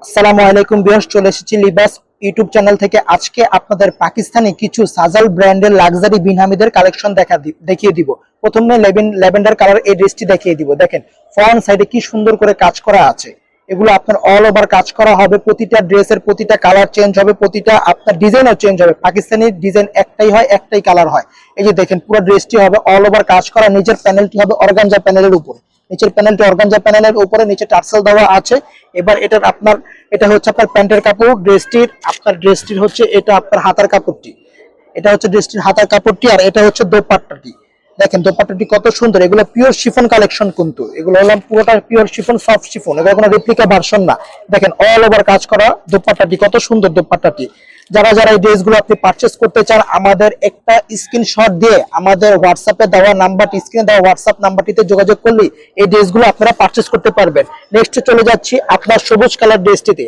আসসালামু আলাইকুম ভিউয়ার্স, চলে এসেছি লিবাস ইউটিউব চ্যানেল থেকে। আজকে আপনাদের পাকিস্তানি কিছু সাজাল ব্র্যান্ডের লাক্সারি বিনহামিদের কালেকশন দেখিয়ে দিব। প্রথমে ল্যাভেন্ডার কালার এই ড্রেসটি দেখিয়ে দিব। দেখেন ফ্রন্ট সাইডে কি সুন্দর করে কাজ করা আছে। এগুলো আপনার অল ওভার কাজ করা হবে, প্রতিটা ড্রেসের প্রতিটা কালার চেঞ্জ হবে, প্রতিটা আপনার ডিজাইনও চেঞ্জ হবে। পাকিস্তানি ডিজাইন একটাই হয়, একটাই কালার হয়। এই যে দেখেন পুরো ড্রেসটি হবে অল ওভার কাজ করা, নিচের প্যানেলটি হবে অর্গানজা প্যানেলের উপর, নিচের প্যানেলটি অর্গানজা প্যানেলের উপরে নিচে টার্সেল দেওয়া আছে। এবার এটার আপনার এটা হচ্ছে আপনার প্যান্টের কাপড়, ড্রেসটির হচ্ছে এটা আপনার হাতার কাপড়টি, এটা হচ্ছে ড্রেসটির হাতার কাপড়টি, আর এটা হচ্ছে দোপাট্টাটি। দেখেন দোপাট্টাটি কত সুন্দর। এগুলো পিওর শিফন কালেকশন, কিন্তু এগুলো হলো পুরোটা পিওর শিফন, সফট শিফন, এগুলো কোনো রেপ্লিকা ভার্সন না। দেখেন অল ওভার কাজ করা দোপাট্টাটি, কত সুন্দর দোপাট্টাটি। যারা যারা এই ড্রেসগুলো আপনি পারচেজ করতে চান, আমাদের একটা স্ক্রিনশট দিয়ে আমাদের হোয়াটসঅ্যাপে দেওয়া নাম্বারটি, স্ক্রিনে দেওয়া হোয়াটসঅ্যাপ নাম্বারটিতে যোগাযোগ করলে এই ড্রেসগুলো আপনারা পারচেজ করতে পারবেন। নেক্সট চলে যাচ্ছি আপনার সবুজ কালার ড্রেসটিতে।